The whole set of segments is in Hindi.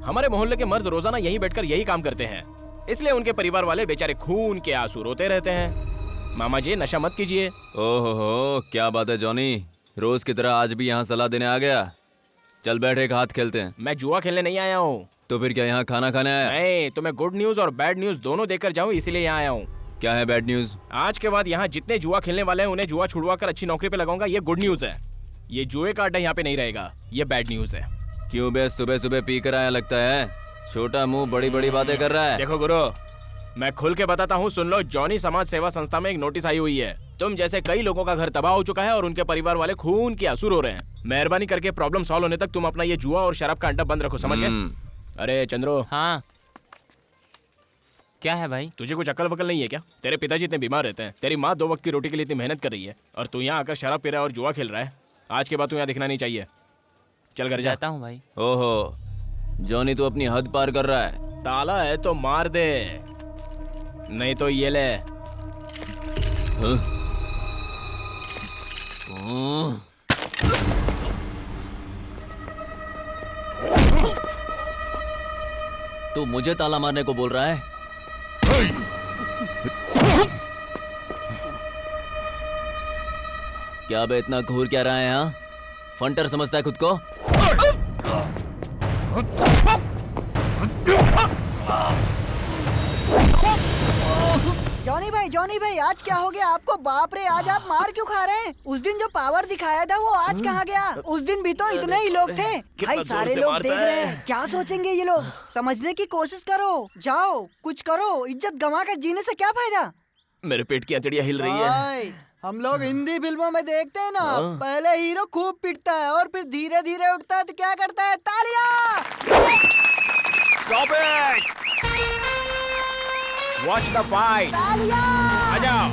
हमारे मोहल्ले के मर्द रोजाना यहीं बैठकर यही काम करते हैं, इसलिए उनके परिवार वाले बेचारे खून के आंसू रोते रहते हैं। मामा जी नशा मत कीजिए। ओहो, क्या बात है जॉनी, रोज की तरह आज भी यहाँ सलाह देने आ गया। चल बैठ, एक हाथ खेलते हैं। मैं जुआ खेलने नहीं आया हूँ। तो फिर क्या यहाँ खाना खाने आया? नहीं, तो मैं गुड न्यूज और बैड न्यूज दोनों देकर जाऊँ, इसीलिए यहाँ आया हूँ। क्या है बैड न्यूज? आज के बाद यहाँ जितने जुआ खेलने वाले हैं उन्हें जुआ छुड़वा कर अच्छी नौकरी पे लगाऊंगा, ये गुड न्यूज है। ये जुए का अड्डा यहाँ पे नहीं रहेगा, ये बैड न्यूज है। क्यों बे, सुबह सुबह पी कर आया लगता है। छोटा मुंह बड़ी बड़ी बातें कर रहा है। देखो गुरु, मैं खुल के बताता हूँ, सुन लो। जॉनी समाज सेवा संस्था में एक नोटिस आई हुई है। तुम जैसे कई लोगों का घर तबाह हो चुका है और उनके परिवार वाले खून के आंसू रो रहे हैं। मेहरबानी करके प्रॉब्लम सॉल्व होने तक तुम अपना ये जुआ और शराब का अड्डा बंद रखो, समझ गए? अरे चंद्रो। हाँ क्या है भाई? तुझे कुछ अकल वकल नहीं है क्या? तेरे पिताजी इतने बीमार रहते हैं, तेरी माँ 2 वक्त की रोटी के लिए इतनी मेहनत कर रही है, और तू यहाँ आकर शराब पी रहा है और जुआ खेल रहा है। आज के बाद तू यहाँ दिखना नहीं चाहिए। चल घर जाता हूँ भाई। ओहो जॉनी, तू अपनी हद पार कर रहा है। ताला है तो मार दे, नहीं तो ये ले। तू मुझे ताला मारने को बोल रहा है? क्या बे, इतना घूर क्या रहा है? यहाँ फंटर समझता है खुद को? जॉनी भाई आज क्या हो गया आपको? बाप रे, आज आप मार क्यों खा रहे हैं? उस दिन जो पावर दिखाया था वो आज कहाँ गया? उस दिन भी तो इतने ही लोग थे भाई, सारे लोग देख रहे हैं। क्या सोचेंगे ये लोग? समझने की कोशिश करो, जाओ कुछ करो। इज्जत गंवा कर जीने से क्या फायदा? मेरे पेट की अंतड़ियां हिल रही है। हम लोग हिंदी फिल्मों में देखते हैं ना, पहले हीरो खूब पिटता है और फिर धीरे धीरे उठता है तो क्या करता है? तालियां! Stop it! Watch the fight! आ जाओ।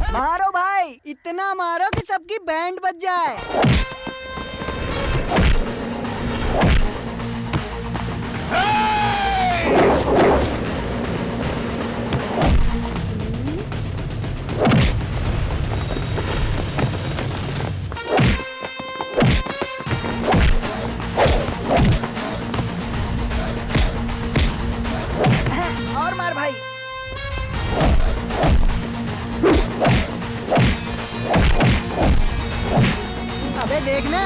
मारो भाई, इतना मारो कि सबकी बैंड बज जाए। और मार भाई। अबे देखना।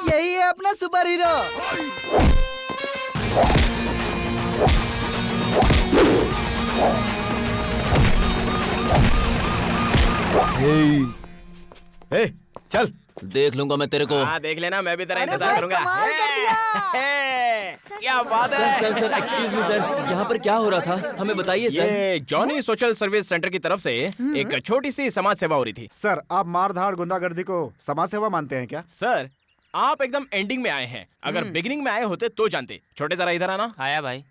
यही है अपना सुपर हीरो। ए, चल। देख लूंगा मैं तेरे को। हाँ देख लेना, मैं भी तेरा अरे इंतजार भाई, करूंगा। कमाल कर दिया। क्या बात है। सर एक्सक्यूज मी सर, यहाँ पर क्या हो रहा था हमें बताइए सर। ये जॉनी सोशल सर्विस सेंटर की तरफ से एक छोटी सी समाज सेवा हो रही थी। सर, आप मारधाड़ गुंडागर्दी को समाज सेवा मानते हैं क्या? सर आप एकदम एंडिंग में आए हैं, अगर बिगिनिंग में आए होते तो जानते। छोटे जरा इधर आना। आया भाई।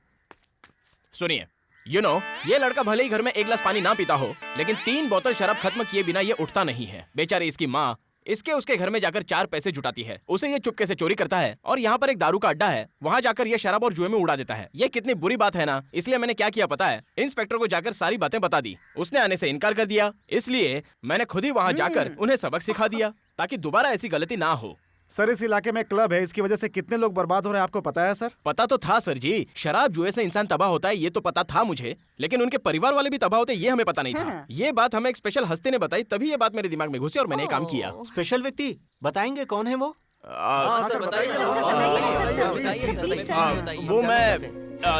सुनिए, ये लड़का भले ही घर में 1 गिलास पानी ना पीता हो, लेकिन 3 बोतल शराब खत्म किए बिना ये उठता नहीं है। बेचारी इसकी माँ इसके उसके घर में जाकर 4 पैसे जुटाती है, उसे ये चुपके से चोरी करता है, और यहाँ पर एक दारू का अड्डा है, वहाँ जाकर ये शराब और जुए में उड़ा देता है। ये कितनी बुरी बात है ना। इसलिए मैंने क्या किया पता है? इंस्पेक्टर को जाकर सारी बातें बता दी। उसने आने से इनकार कर दिया, इसलिए मैंने खुद ही वहाँ जाकर उन्हें सबक सिखा दिया, ताकि दोबारा ऐसी गलती ना हो। सर इस इलाके में क्लब है, इसकी वजह से कितने लोग बर्बाद हो रहे हैं आपको पता है सर? पता तो था सर जी, शराब जुए से इंसान तबाह होता है ये तो पता था मुझे, लेकिन उनके परिवार वाले भी तबाह होते ये हमें पता नहीं था। ये बात हमें एक स्पेशल हस्ती ने बताई, तभी ये बात मेरे दिमाग में घुसी और मैंने ये काम किया। स्पेशल व्यक्ति बताएंगे कौन है वो? वो मैं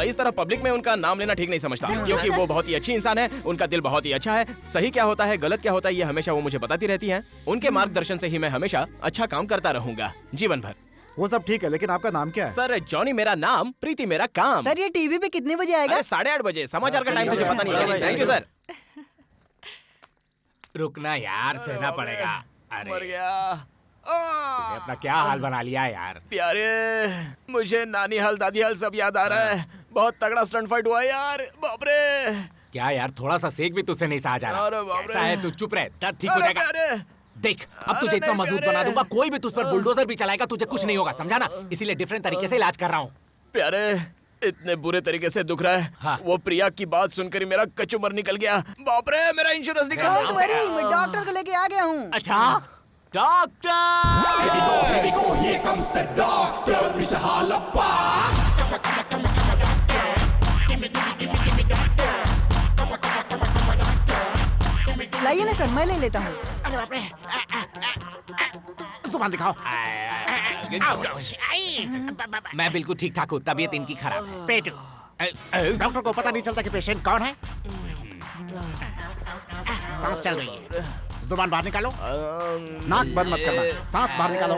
इस तरह पब्लिक में उनका नाम लेना ठीक नहीं समझता, क्योंकि वो बहुत ही अच्छी इंसान है, उनका दिल बहुत ही अच्छा है। सही क्या होता है गलत क्या होता है ये हमेशा वो मुझे बताती रहती हैं। उनके मार्गदर्शन से ही मैं हमेशा अच्छा काम करता रहूंगा जीवन भर। वो सब ठीक है, लेकिन आपका नाम क्या है? सर जॉनी मेरा नाम, प्रीति मेरा काम। सर ये टीवी पे कितने बजे आएगा? 8:30 बजे, समाचार का टाइम मुझे पता नहीं है। Thank you sir. रुकना यार, सहना पड़ेगा। मर अरे गया। अपना क्या हाल बना लिया यार। प्यारे, मुझे नानी हाल दादी हाल सब याद आ रहा है। बहुत तगड़ा स्टंट फाइट हुआ यार, बाप रे। क्या यार, थोड़ा सा सेक भी तुझसे नहीं सहा जा रहा। अरे बाप रे। कैसा है, तू चुप रह, दर्द ठीक हो अरे जाएगा। प्यारे। देख अब तुझे अरे इतना नहीं मजबूत प्यारे। बना दूंगा, कोई भी तुझ पर बुलडोजर भी चलाएगा तुझे कुछ नहीं होगा, समझा ना? इसीलिए डिफरेंट तरीके से इलाज कर रहा हूँ। प्यारे, इतने बुरे तरीके से दुख रहा है। हाँ। वो प्रिया की बात सुनकर ही मेरा कचुमर निकल गया। बाप रे, मेरा इंश्योरेंस निकल डोंट गया। वरी, मैं डॉक्टर को लेके आ गया हूँ। अच्छा doctor. Here comes the doctor, Mr. Halappa. लाइए ना सर, मैं ले लेता हूँ। जुबान दिखाओ। मैं बिल्कुल ठीक ठाक हूँ, तबीयत इनकी खराब है। पेटू डॉक्टर को पता नहीं चलता कि पेशेंट कौन है। सांस चल रही है, जुबान बाहर निकालो। नाक बंद मत करना, सांस बाहर निकालो।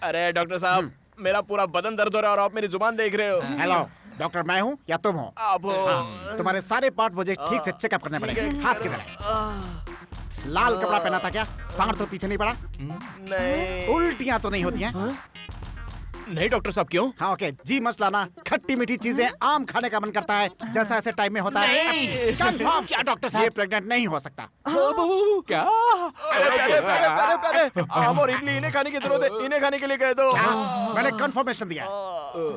अरे डॉक्टर साहब, मेरा पूरा बदन दर्द हो रहा है और आप मेरी जुबान देख रहे हो। हेलो डॉक्टर, मैं हूँ या तुम हो? आप हो। तुम्हारे सारे पार्ट मुझे ठीक से चेकअप करने पड़ेंगे। हाथ किधर है? लाल कपड़ा पहना था क्या? सांड तो पीछे नहीं पड़ा? नहीं उल्टियां तो नहीं होती हैं? नहीं डॉक्टर साहब, क्यों? हाँ ओके, जी मचलाना, खट्टी मीठी चीजें, आम खाने का मन करता है जैसा ऐसे टाइम में होता है। कंफर्म। क्या डॉक्टर ये साहब? प्रेग्नेंट नहीं हो सकता। क्या? अरे प्यारे प्यारे प्यारे प्यारे, आम और इमली इन्हें खाने की जरूरत है, इन्हें खाने के लिए कह दो। मैंने कंफर्मेशन दिया।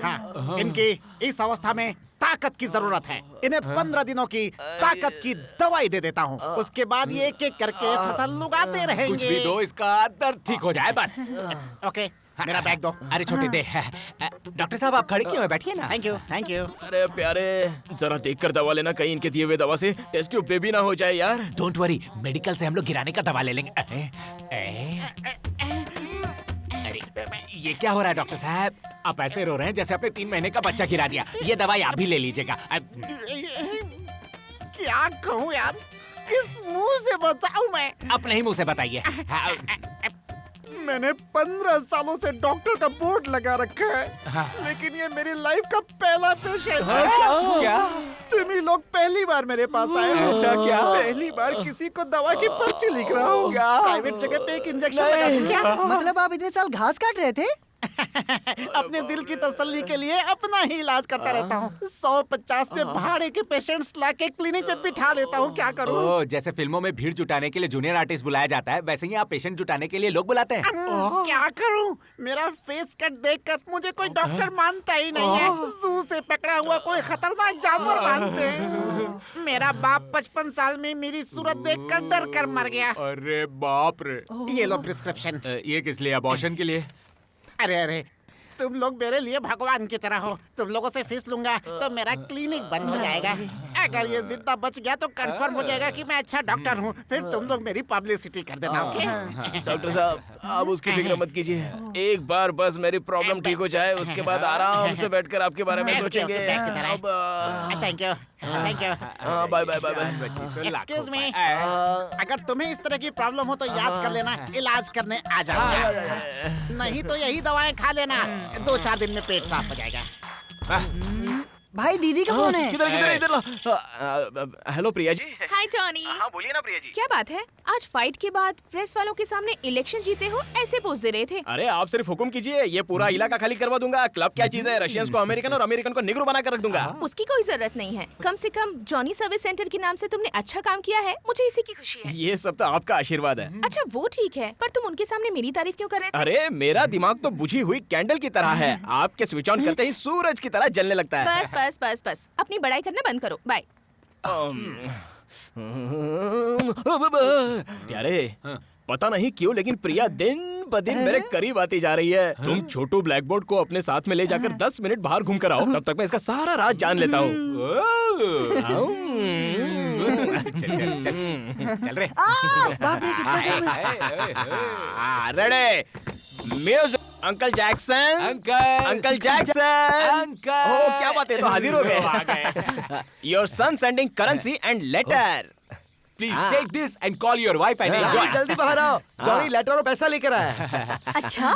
हाँ, इनकी इस अवस्था में ताकत की जरूरत है। इन्हें 15 दिनों की ताकत की दवाई दे देता हूँ, उसके बाद ये एक एक करके फसल उगाते रहेंगे। कुछ भी दो, इसका दर्द ठीक हो जाए बस। ओके, मेरा बैग दो। अरे छोटे दे। डॉक्टर साहब आप खड़े क्यों हैं? बैठिए ना। Thank you thank you. अरे प्यारे, जरा देख कर दवा लेना, कहीं इनके दिए हुए दवा से टेस्ट ट्यूब बेबी ना हो जाए यार। डोंट वरी, मेडिकल से हम लोग गिराने का दवा ले लेंगे। अरे ये क्या हो रहा है डॉक्टर साहब? आप ऐसे रो रहे हैं जैसे आपने 3 महीने का बच्चा गिरा दिया। ये दवाई आप भी ले लीजिएगा। क्या कहूँ यार, किस मुंह से बताऊँ मैं? अपने ही मुंह से बताइए। मैंने 15 सालों से डॉक्टर का बोर्ड लगा रखा है, लेकिन ये मेरी लाइफ का पहला पेशेंट है। क्या? तुम ही लोग पहली बार मेरे पास आए हो। ऐसा क्या? पहली बार किसी को दवा की पर्ची लिख रहा हूँ। प्राइवेट जगह पे एक इंजेक्शन लगा दूं क्या? मतलब आप इतने साल घास काट रहे थे? अपने दिल की तसल्ली के लिए अपना ही इलाज करता रहता हूँ। 150 में भाड़े के पेशेंट्स लाके क्लिनिक पे बिठा लेता हूँ, क्या करूँ? ओह, जैसे फिल्मों में भीड़ जुटाने के लिए जूनियर आर्टिस्ट बुलाया जाता है, वैसे ही आप पेशेंट जुटाने के लिए लोग बुलाते हैं। क्या करूँ? मेरा फेस कट देखकर मुझे कोई डॉक्टर मानता ही नहीं है। जू से पकड़ा हुआ कोई खतरनाक जानवर मानते हैं। मेरा बाप 55 साल में मेरी सूरत देखकर डर कर मर गया। अरे बाप रे। ये लो प्रिस्क्रिप्शन। ये किस लिए? अबॉर्शन के लिए? अरे अरे, तुम लोग मेरे लिए भगवान की तरह हो। तुम लोगों से फीस लूंगा तो मेरा क्लिनिक बंद हो जाएगा। अगर ये जिंदा बच गया तो कंफर्म हो जाएगा कि मैं अच्छा डॉक्टर हूँ। फिर तुम लोग मेरी पब्लिसिटी कर देना, ओके? डॉक्टर साहब, आप उसकी फिक्र मत कीजिए। एक बार बस मेरी प्रॉब्लम ठीक हो जाए, उसके बाद आराम से बैठकर आपके बारे में सोचेंगे। Thank you thank you. Bye bye bye bye. Excuse me, अगर तुम्हें इस तरह की प्रॉब्लम हो तो याद कर लेना, इलाज करने आ जाऊंगा। नहीं तो यही दवाएं खा लेना, 2-4 दिन में पेट साफ हो जाएगा। भाई दीदी का फोन है। किधर किधर इधर लो। हेलो प्रिया जी। हाय जॉनी। हाँ बोलिए ना प्रिया जी। क्या बात है, आज फाइट के बाद प्रेस वालों के सामने इलेक्शन जीते हो ऐसे पोज दे रहे थे। अरे आप सिर्फ हुक्म कीजिए, ये पूरा इलाका खाली करवा दूंगा। क्लब क्या चीज है, रशियंस को अमेरिकन और अमेरिकन को निग्रो बना कर रख दूंगा। उसकी कोई जरूरत नहीं है, कम से कम जॉनी सर्विस सेंटर के नाम से तुमने अच्छा काम किया है, मुझे इसी की खुशी है। ये सब तो आपका आशीर्वाद है। अच्छा वो ठीक है, पर तुम उनके सामने मेरी तारीफ क्यों कर रहे थे? अरे मेरा दिमाग तो बुझी हुई कैंडल की तरह है, आपके स्विच ऑन करते ही सूरज की तरह जलने लगता है। बस बस बस बस, अपनी बड़ाई करना बंद करो, बाय। प्यारे, पता नहीं क्यों लेकिन प्रिया दिन ब दिन मेरे करीब आती जा रही है। तुम छोटू ब्लैक बोर्ड को अपने साथ में ले जाकर 10 मिनट बाहर घूम कर आओ, तब तक मैं इसका सारा राज जान लेता हूँ। चल रे। बाप रे कितना ready music. Uncle Jackson, uncle Jackson, uncle. Oh क्या बात है, तो हाजिर हो गए। Your son sending currency and letter. Please take this and call your wife and enjoy. जल्दी बाहर आओ, जॉनी लेटर और पैसा लेकर आया है। अच्छा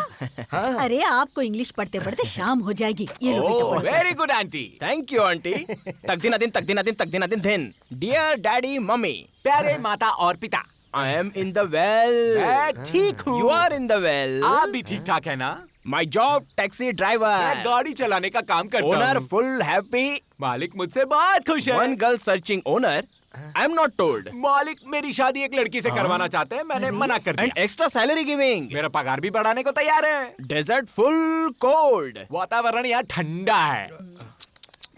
अरे आपको इंग्लिश पढ़ते पढ़ते शाम हो जाएगी। ये लो बेटा पढ़ो। Very good aunty. Thank you aunty. तक दिन तक दिन दिन। डियर डैडी मम्मी, प्यारे माता और पिता, I am in the well. मैं ठीक हूँ। You are in the well. आप भी ठीक ठाक है ना? माई जॉब टैक्सी मैं ड्राइवर। गाड़ी चलाने का काम करता ओनर हूँ। Full happy. मालिक मुझसे बहुत खुश है। One girl searching owner. I am not told. मालिक मेरी शादी एक लड़की से करवाना चाहते हैं, मैंने मना कर एंड दिया। Extra salary giving. मेरा पगार भी बढ़ाने को तैयार है। Desert full cold. वातावरण यहाँ ठंडा है।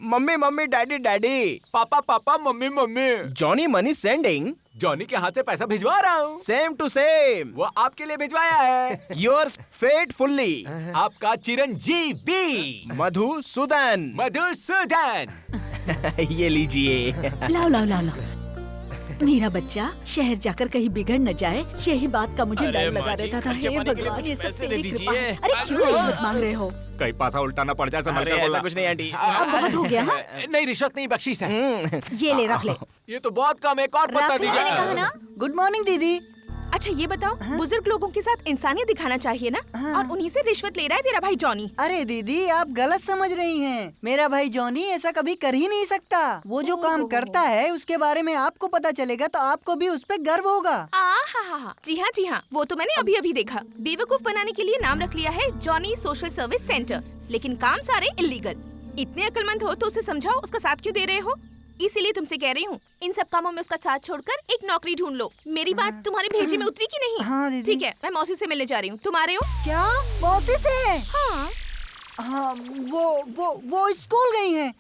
Mummy mummy daddy daddy. Papa papa mummy mummy. Johnny money sending. Johnny के हाथ से पैसा भिजवा रहा हूँ। Same to same. वो आपके लिए भिजवाया है। Yours faithfully. आपका चिरंजीवी मधुसूदन। मधुसूदन। ये लीजिए। लाओ लाओ लाओ लाओ। मेरा बच्चा शहर जाकर कहीं बिगड़ न जाए, यही बात का मुझे अरे डर लगा माँ जी, रहता था। खर्चे हे पानी के लिए भगवान, कुछ ये सब पैसे दे तेरी कृपा है। दीजिए। अरे क्यों रिश्वत मांग रहे हो? कहीं पासा उल्टा ना पड़ जाए, संभल अरे कर ऐसा बोलना। कुछ नहीं आंटी। अब बहुत हो गया। हाँ? नहीं, रिश्वत नहीं, बख्शीश है। ये ले रख ले। ये तो बहुत कम है, एक और पत्ता रख ले, मैंने कहा दीजिए। ना। गुड मॉर्निंग दीदी। अच्छा ये बताओ, बुजुर्ग लोगों के साथ इंसानियत दिखाना चाहिए ना, और उन्हीं से रिश्वत ले रहा है तेरा भाई जॉनी। अरे दीदी आप गलत समझ रही हैं। मेरा भाई जॉनी ऐसा कभी कर ही नहीं सकता। वो जो काम करता है उसके बारे में आपको पता चलेगा तो आपको भी उस पर गर्व होगा। हाँ, जी हाँ, वो तो मैंने अभी अभी देखा। बेवकूफ बनाने के लिए नाम रख लिया है जॉनी सोशल सर्विस सेंटर, लेकिन काम सारे इलीगल। इतने अक्लमंद हो तो उसे समझाओ, उसका साथ क्यों दे रहे हो? इसीलिए तुमसे कह रही हूँ, इन सब कामों में उसका साथ छोड़कर एक नौकरी ढूंढ लो। मेरी बात तुम्हारे भेजे में उतरी कि नहीं? हाँ दीदी। ठीक है, मैं मौसी से मिलने जा रही हूँ। तुम आ रहे हो? क्या मौसी से? हाँ। हाँ वो स्कूल गई हैं।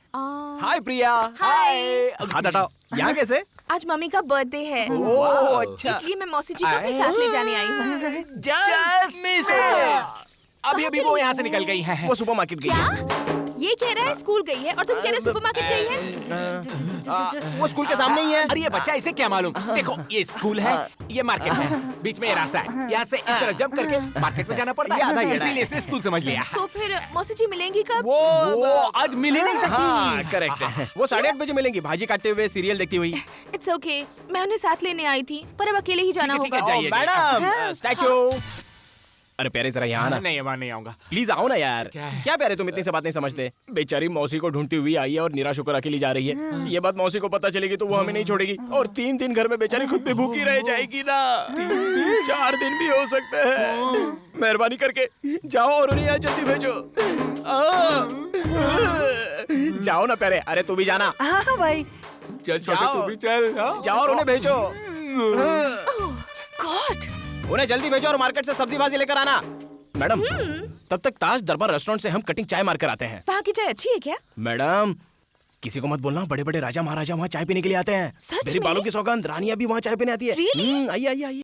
हाय प्रिया। हाय। हाथ हटाओ। यहाँ कैसे? आज मम्मी का बर्थडे है, ओह अच्छा। इसलिए मैं मौसी जी को अपने साथ ले जाने आई हूँ। Just Mrs. अभी अभी वो यहाँ से निकल गई है। वो सुपरमार्केट गई है। क्या? ये कह रहा है स्कूल गई है और तुम कह रहे हो सुपरमार्केट गई है? वो स्कूल के सामने ही है। अरे ये बच्चा, इसे क्या मालूम? देखो, ये स्कूल है, ये मार्केट है, बीच में ये रास्ता है। यहाँ से इस तरह जंप करके मार्केट में जाना पड़ता आधा है, ही इसीलिए इसने स्कूल समझ लिया। तो फिर मौसी जी मिलेंगी कब? वो आज मिल ही नहीं हाँ सकती। करेक्ट है। वो 8:30 बजे मिलेंगी, भाजी काटते हुए, सीरियल देखती हुई। इट्स ओके, मैं उन्हें साथ लेने आई थी, पर अब अकेले ही जाना ठीक है, होगा। जाइए, मैडम स्टैचू। अरे प्यारे जरा यहाँ आना। नहीं, वहाँ नहीं आऊंगा। प्लीज आओ ना यार। क्या है? क्या प्यारे, तुम इतनी से बात नहीं समझते। बेचारी मौसी को ढूंढती हुई आई है और निराश होकर अकेली जा रही है। ये बात मौसी को पता चलेगी तो वो हमें नहीं छोड़ेगी, और 3 दिन घर में बेचारी खुद भी भूखी रह जाएगी ना। 4 दिन भी हो सकते हैं। मेहरबानी करके जाओ और उन्हें यहाँ जल्दी भेजो। जाओ ना प्यारे। अरे तू भी जाना। हाँ भाई। चल छोटे, जाओ। तू भी चल। हाँ? जाओ और उन्हें भेजो। गॉड, उन्हें जल्दी भेजो और मार्केट से सब्जी भाजी लेकर आना। मैडम तब तक ताज दरबार रेस्टोरेंट से हम कटिंग चाय मार कर आते हैं। वहाँ की चाय अच्छी है क्या? मैडम किसी को मत बोलना, बड़े बड़े राजा महाराजा वहाँ चाय पीने के लिए आते हैं। सच मेरी में? बालों की सौगंध, रानियां भी वहाँ चाय पीने आती है। Really? आइए आइए आइए।